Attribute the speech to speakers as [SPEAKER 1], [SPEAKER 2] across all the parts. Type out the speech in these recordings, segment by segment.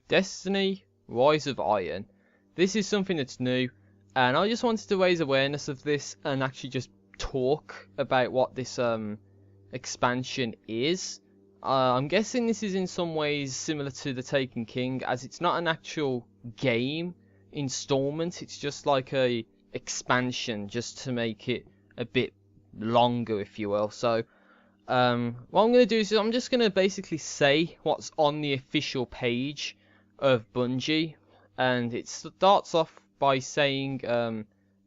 [SPEAKER 1] Destiny, Rise of Iron. This is something that's new, and I just wanted to raise awareness of this and actually just talk about what this expansion is. I'm guessing this is in some ways similar to the Taken King, as it's not an actual game installment, it's just like a expansion just to make it a bit longer, if you will. So what I'm going to do is I'm just going to basically say what's on the official page of Bungie, and it starts off by saying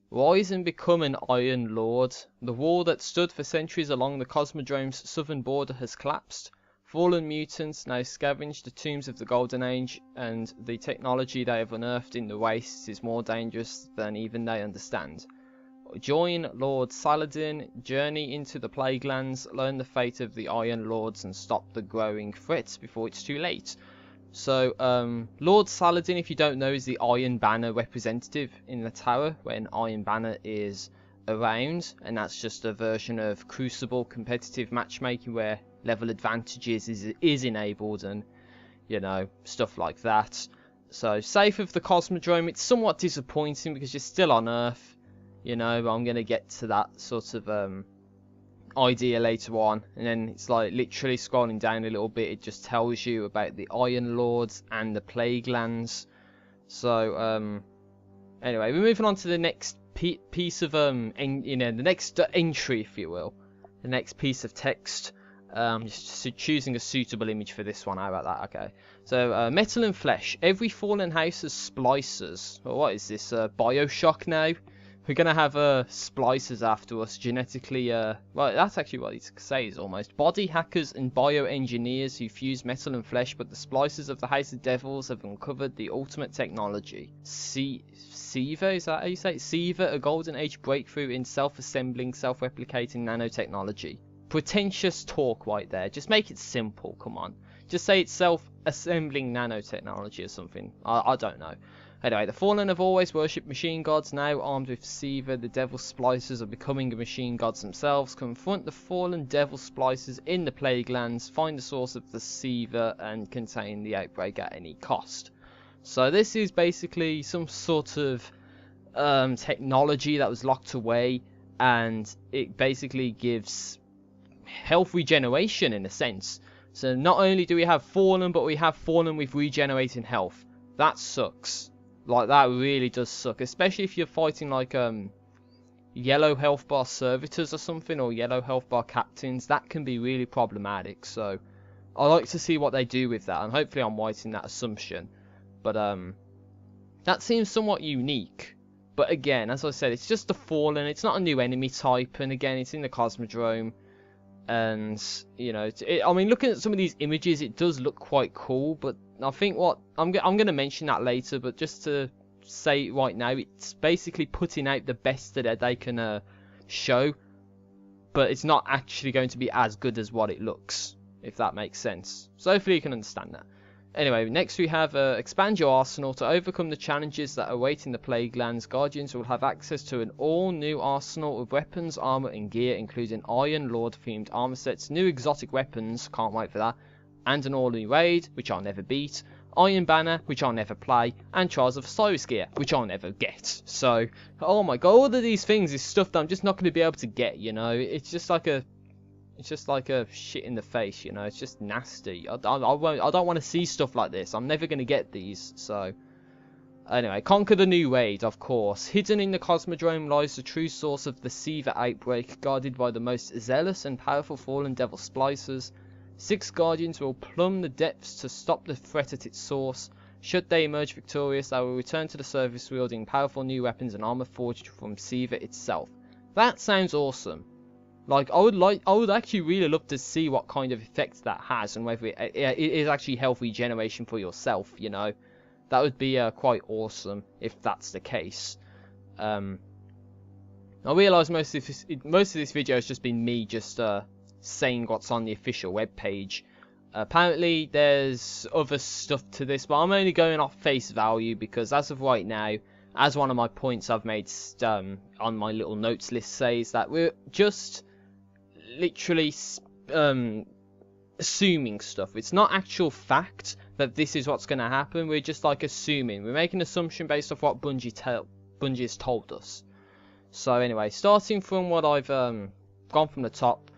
[SPEAKER 1] rise and become an Iron Lord. The wall that stood for centuries along the Cosmodrome's southern border has collapsed. Fallen mutants now scavenge the tombs of the Golden Age, and the technology they have unearthed in the wastes is more dangerous than even they understand. Join Lord Saladin, journey into the Plaguelands, learn the fate of the Iron Lords and stop the growing threats before it's too late. So, Lord Saladin, if you don't know, is the Iron Banner representative in the tower when Iron Banner is around, and that's just a version of Crucible competitive matchmaking where level advantages is enabled and, you know, stuff like that. So, safe of the Cosmodrome, it's somewhat disappointing because you're still on Earth, you know, but I'm going to get to that sort of idea later on. And then it's like literally scrolling down a little bit, it just tells you about the Iron Lords and the Plaguelands. So anyway, we're moving on to the next piece of the next entry, if you will, the next piece of text. Just choosing a suitable image for this one. How about that? Okay, so metal and flesh. Every fallen house has splicers. Well, what is this, Bioshock now? We're going to have splicers after us, genetically, well, that's actually what it says almost. Body hackers and bioengineers who fuse metal and flesh, but the splicers of the House of Devils have uncovered the ultimate technology. SIVA, is that how you say it? SIVA, a golden age breakthrough in self-assembling, self-replicating nanotechnology. Pretentious talk right there. Just make it simple, come on. Just say it's self-assembling nanotechnology or something. I don't know. Anyway, the Fallen have always worshipped machine gods. Now armed with SIVA, the Devil Splicers are becoming machine gods themselves. Confront the Fallen Devil Splicers in the Plaguelands, find the source of the SIVA, and contain the outbreak at any cost. So this is basically some sort of technology that was locked away, and it basically gives health regeneration in a sense. So not only do we have Fallen, but we have Fallen with regenerating health. That sucks. Like, that really does suck, especially if you're fighting like yellow health bar servitors or something, or yellow health bar captains. That can be really problematic. So I like to see what they do with that, and hopefully I'm right in that assumption. But that seems somewhat unique. But again, as I said, it's just the Fallen. It's not a new enemy type, and again, it's in the Cosmodrome. And, you know, I mean, looking at some of these images, it does look quite cool, but I think what I'm going to mention that later, but just to say right now, it's basically putting out the best that they can show, but it's not actually going to be as good as what it looks, if that makes sense. So hopefully you can understand that. Anyway, next we have expand your arsenal. To overcome the challenges that await in the Plaguelands, Guardians will have access to an all-new arsenal of weapons, armor and gear, including Iron Lord themed armor sets, new exotic weapons, can't wait for that, and an all-new raid, which I'll never beat, Iron Banner, which I'll never play, and Trials of Osiris gear, which I'll never get. So, oh my god, all of these things is stuff that I'm just not going to be able to get, you know. It's just like a shit in the face, you know. It's just nasty. I don't want to see stuff like this. I'm never going to get these. So anyway, conquer the new raid, of course. Hidden in the Cosmodrome lies the true source of the SIVA outbreak, guarded by the most zealous and powerful Fallen Devil Splicers. 6 Guardians will plumb the depths to stop the threat at its source. Should they emerge victorious, they will return to the surface wielding powerful new weapons and armor forged from SIVA itself. That sounds awesome. Like, I would actually really love to see what kind of effect that has, and whether it is actually health regeneration for yourself, you know. That would be quite awesome if that's the case. I realise most of this video has just been me just saying what's on the official webpage. Apparently there's other stuff to this, but I'm only going off face value because as of right now, as one of my points I've made on my little notes list says, that we're just literally assuming stuff. It's not actual fact that this is what's going to happen. We're just like assuming. We're making an assumption based off what Bungie has told us. So anyway, starting from what I've gone from the top.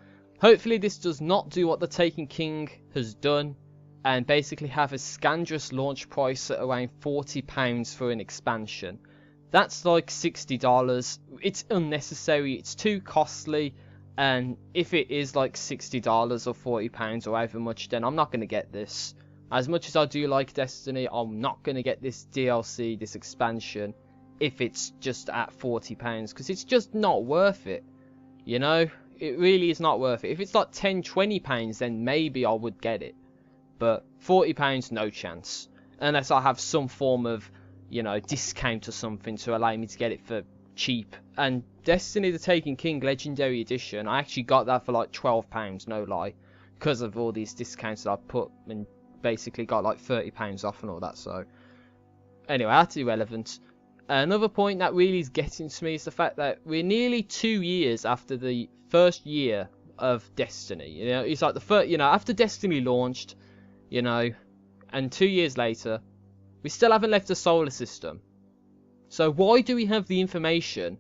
[SPEAKER 1] Hopefully this does not do what the Taken King has done and basically have a scandalous launch price at around £40 for an expansion. That's like $60. It's unnecessary, it's too costly, and if it is like $60 or £40 or however much, then I'm not going to get this. As much as I do like Destiny, I'm not going to get this DLC, this expansion, if it's just at £40, because it's just not worth it, you know? It really is not worth it. If it's like £10-20, then maybe I would get it. But £40, no chance. Unless I have some form of, you know, discount or something to allow me to get it for cheap. And Destiny the Taken King Legendary Edition, I actually got that for like £12, no lie. Because of all these discounts that I put and basically got like £30 off and all that. So anyway, that's irrelevant. Another point that really is getting to me is the fact that we're nearly 2 years after the first year of Destiny. You know, it's like the first, you know, after Destiny launched, you know, and 2 years later, we still haven't left the solar system. So why do we have the information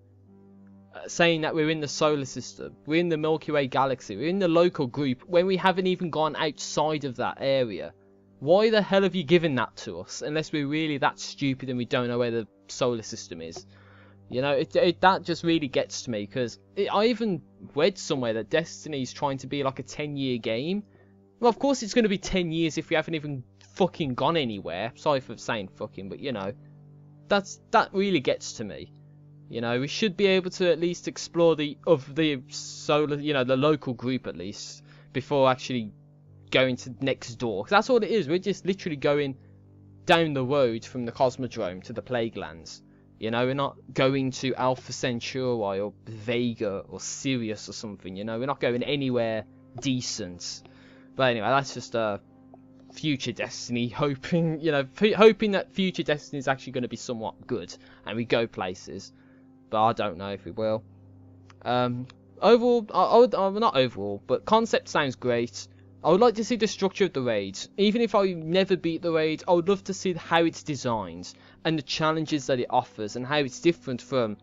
[SPEAKER 1] saying that we're in the solar system, we're in the Milky Way galaxy, we're in the local group, when we haven't even gone outside of that area? Why the hell have you given that to us, unless we're really that stupid and we don't know where the solar system is? You know, that just really gets to me, because I even read somewhere that Destiny is trying to be like a 10-year game. Well, of course it's going to be 10 years if we haven't even fucking gone anywhere. Sorry for saying fucking, but you know, that really gets to me. You know, we should be able to at least explore the solar, you know, the local group at least, before actually going to next door. 'Cause that's all it is. We're just literally going down the road from the Cosmodrome to the Plaguelands. You know, we're not going to Alpha Centauri or Vega or Sirius or something. You know, we're not going anywhere decent. But anyway, that's just future Destiny, hoping, you know, hoping that future Destiny is actually going to be somewhat good and we go places. But I don't know if we will. Overall, not overall, but concept sounds great. I would like to see the structure of the raid. Even if I never beat the raid, I would love to see how it's designed and the challenges that it offers and how it's different from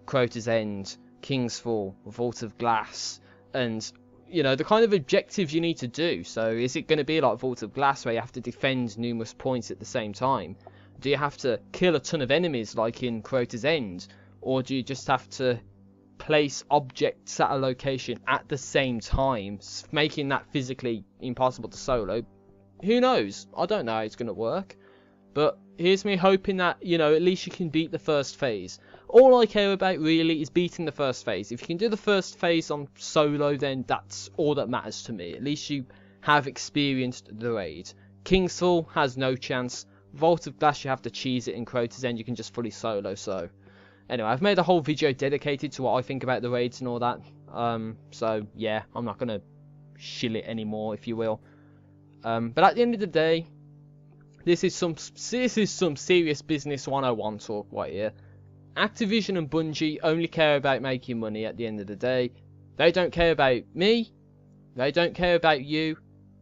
[SPEAKER 1] Crota's End, King's Fall, Vault of Glass, and, you know, the kind of objectives you need to do. So is it going to be like Vault of Glass where you have to defend numerous points at the same time? Do you have to kill a ton of enemies like in Crota's End? Or do you just have to place objects at a location at the same time, making that physically impossible to solo? Who knows? I don't know how it's going to work. But here's me hoping that, you know, at least you can beat the first phase. All I care about really is beating the first phase. If you can do the first phase on solo, then that's all that matters to me. At least you have experienced the raid. King's Fall has no chance. Vault of Glass, you have to cheese it. In Crota's End, you can just fully solo. So anyway, I've made a whole video dedicated to what I think about the raids and all that. So yeah, I'm not gonna shill it anymore, if you will. But at the end of the day, this is some serious business 101 talk right here. Activision and Bungie only care about making money at the end of the day. They don't care about me. They don't care about you.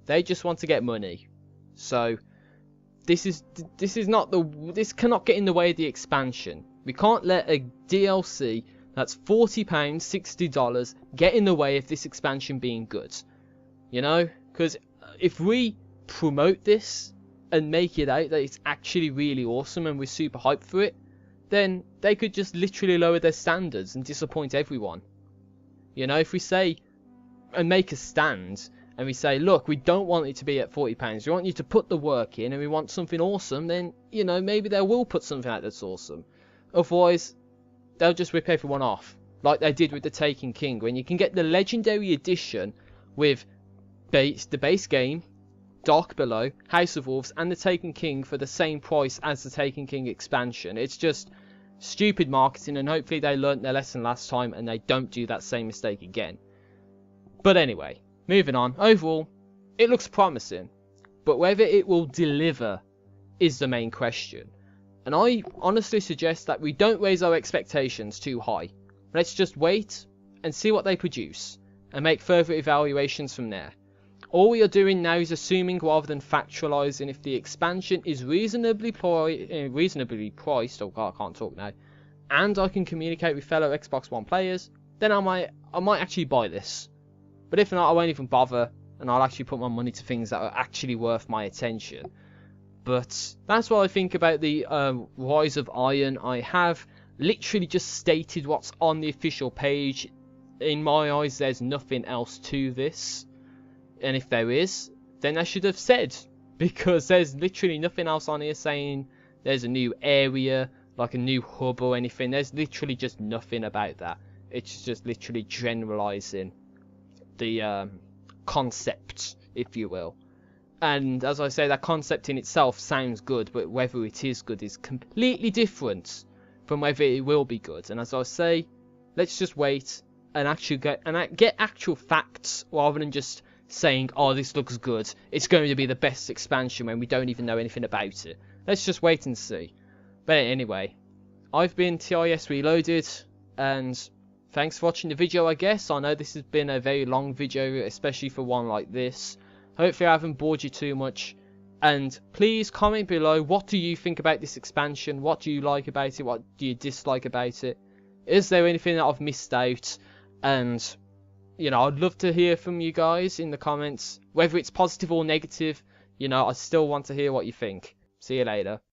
[SPEAKER 1] They just want to get money. So this cannot get in the way of the expansion. We can't let a DLC that's £40, $60 get in the way of this expansion being good. You know? Because if we promote this and make it out that it's actually really awesome and we're super hyped for it, then they could just literally lower their standards and disappoint everyone. You know, if we say and make a stand and we say, look, we don't want it to be at £40, we want you to put the work in and we want something awesome, then, you know, maybe they will put something out that's awesome. Otherwise, they'll just rip everyone off, like they did with the Taken King, when you can get the Legendary Edition with the base game, Dark Below, House of Wolves, and the Taken King for the same price as the Taken King expansion. It's just stupid marketing, and hopefully they learnt their lesson last time and they don't do that same mistake again. But anyway, moving on. Overall, it looks promising, but whether it will deliver is the main question. And I honestly suggest that we don't raise our expectations too high. Let's just wait and see what they produce and make further evaluations from there. All we are doing now is assuming rather than factualizing. If the expansion is reasonably priced, oh god, I can't talk now, and I can communicate with fellow Xbox One players, then I might actually buy this. But if not, I won't even bother, and I'll actually put my money to things that are actually worth my attention. But that's what I think about the Rise of Iron. I have literally just stated what's on the official page. In my eyes, there's nothing else to this. And if there is, then I should have said. Because there's literally nothing else on here saying there's a new area, like a new hub or anything. There's literally just nothing about that. It's just literally generalizing the concept, if you will. And as I say, that concept in itself sounds good, but whether it is good is completely different from whether it will be good. And as I say, let's just wait and actually get actual facts rather than just saying, oh, this looks good, it's going to be the best expansion, when we don't even know anything about it. Let's just wait and see. But anyway, I've been TIS Reloaded, and thanks for watching the video, I guess. I know this has been a very long video, especially for one like this. Hopefully I haven't bored you too much. And please comment below, what do you think about this expansion? What do you like about it? What do you dislike about it? Is there anything that I've missed out? And, you know, I'd love to hear from you guys in the comments. Whether it's positive or negative, you know, I still want to hear what you think. See you later.